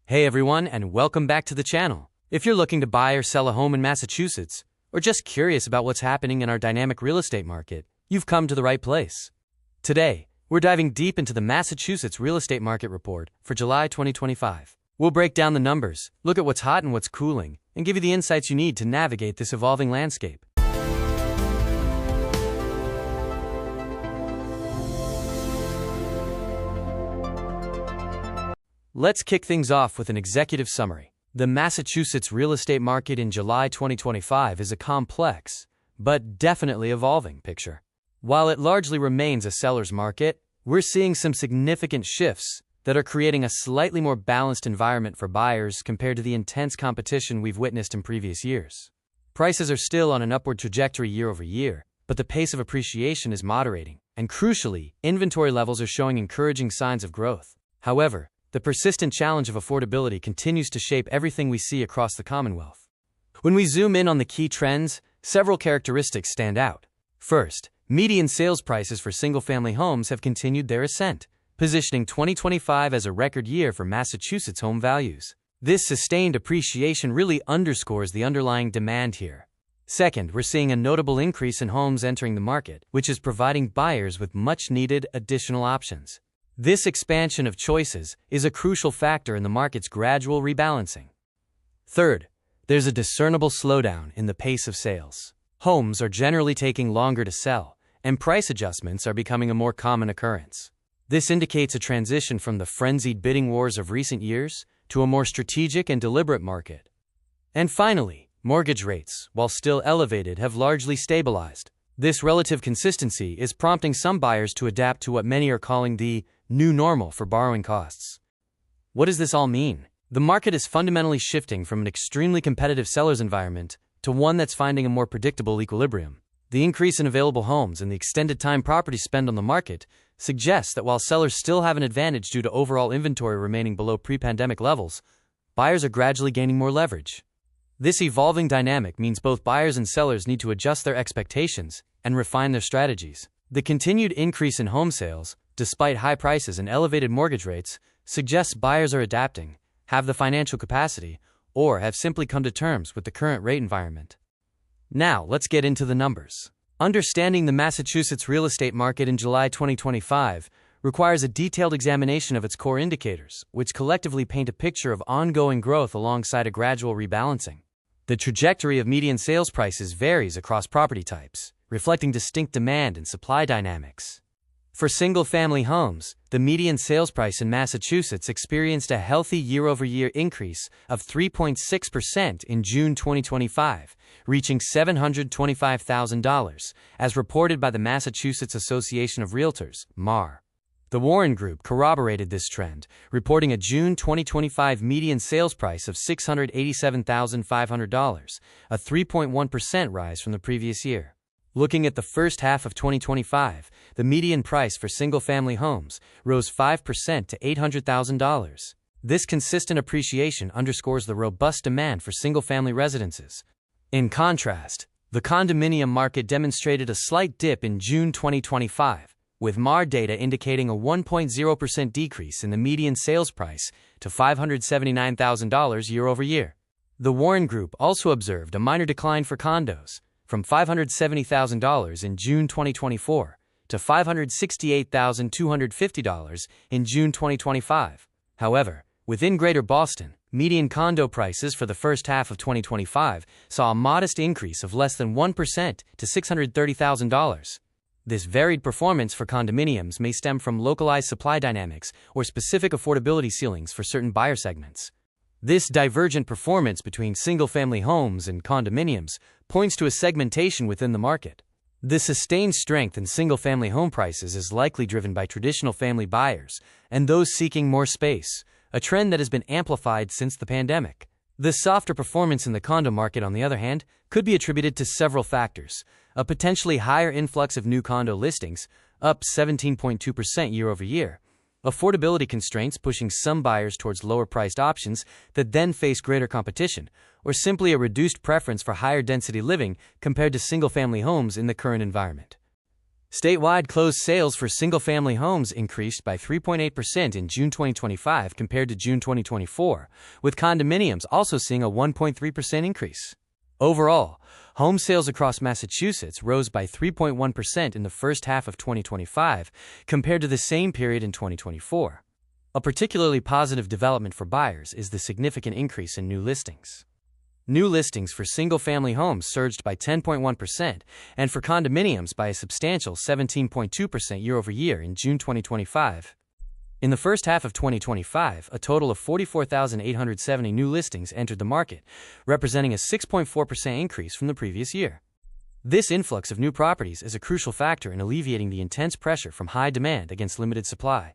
Hey everyone, and welcome back to the channel. If you're looking to buy or sell a home in Massachusetts, or just curious about what's happening in our dynamic real estate market, you've come to the right place. Today, we're diving deep into the Massachusetts Real Estate Market Report for July 2025. We'll break down the numbers, look at what's hot and what's cooling, and give you the insights you need to navigate this evolving landscape. Let's kick things off with an executive summary. The Massachusetts real estate market in July 2025 is a complex, but definitely evolving picture. While it largely remains a seller's market, we're seeing some significant shifts that are creating a slightly more balanced environment for buyers compared to the intense competition we've witnessed in previous years. Prices are still on an upward trajectory year over year, but the pace of appreciation is moderating, and crucially, inventory levels are showing encouraging signs of growth. However, the persistent challenge of affordability continues to shape everything we see across the Commonwealth. When we zoom in on the key trends, several characteristics stand out. First, median sales prices for single-family homes have continued their ascent, positioning 2025 as a record year for Massachusetts home values. This sustained appreciation really underscores the underlying demand here. Second, we're seeing a notable increase in homes entering the market, which is providing buyers with much-needed additional options. This expansion of choices is a crucial factor in the market's gradual rebalancing. Third, there's a discernible slowdown in the pace of sales. Homes are generally taking longer to sell, and price adjustments are becoming a more common occurrence. This indicates a transition from the frenzied bidding wars of recent years to a more strategic and deliberate market. And finally, mortgage rates, while still elevated, have largely stabilized. This relative consistency is prompting some buyers to adapt to what many are calling the new normal for borrowing costs. What does this all mean? The market is fundamentally shifting from an extremely competitive seller's environment to one that's finding a more predictable equilibrium. The increase in available homes and the extended time properties spend on the market suggests that while sellers still have an advantage due to overall inventory remaining below pre-pandemic levels, buyers are gradually gaining more leverage. This evolving dynamic means both buyers and sellers need to adjust their expectations and refine their strategies. The continued increase in home sales, despite high prices and elevated mortgage rates, suggests buyers are adapting, have the financial capacity, or have simply come to terms with the current rate environment. Now, let's get into the numbers. Understanding the Massachusetts real estate market in July 2025 requires a detailed examination of its core indicators, which collectively paint a picture of ongoing growth alongside a gradual rebalancing. The trajectory of median sales prices varies across property types, reflecting distinct demand and supply dynamics. For single-family homes, the median sales price in Massachusetts experienced a healthy year-over-year increase of 3.6% in June 2025, reaching $725,000, as reported by the Massachusetts Association of Realtors, MAR. The Warren Group corroborated this trend, reporting a June 2025 median sales price of $687,500, a 3.1% rise from the previous year. Looking at the first half of 2025, the median price for single-family homes rose 5% to $800,000. This consistent appreciation underscores the robust demand for single-family residences. In contrast, the condominium market demonstrated a slight dip in June 2025, with MAR data indicating a 1.0% decrease in the median sales price to $579,000 year over year. The Warren Group also observed a minor decline for condos, from $570,000 in June 2024 to $568,250 in June 2025. However, within Greater Boston, median condo prices for the first half of 2025 saw a modest increase of less than 1% to $630,000. This varied performance for condominiums may stem from localized supply dynamics or specific affordability ceilings for certain buyer segments. This divergent performance between single-family homes and condominiums points to a segmentation within the market. The sustained strength in single-family home prices is likely driven by traditional family buyers and those seeking more space, a trend that has been amplified since the pandemic. The softer performance in the condo market, on the other hand, could be attributed to several factors: a potentially higher influx of new condo listings, up 17.2% year over year, affordability constraints pushing some buyers towards lower-priced options that then face greater competition, or simply a reduced preference for higher-density living compared to single-family homes in the current environment. Statewide closed sales for single-family homes increased by 3.8% in June 2025 compared to June 2024, with condominiums also seeing a 1.3% increase. Overall, home sales across Massachusetts rose by 3.1% in the first half of 2025 compared to the same period in 2024. A particularly positive development for buyers is the significant increase in new listings. New listings for single-family homes surged by 10.1% and for condominiums by a substantial 17.2% year-over-year in June 2025. In the first half of 2025, a total of 44,870 new listings entered the market, representing a 6.4% increase from the previous year. This influx of new properties is a crucial factor in alleviating the intense pressure from high demand against limited supply.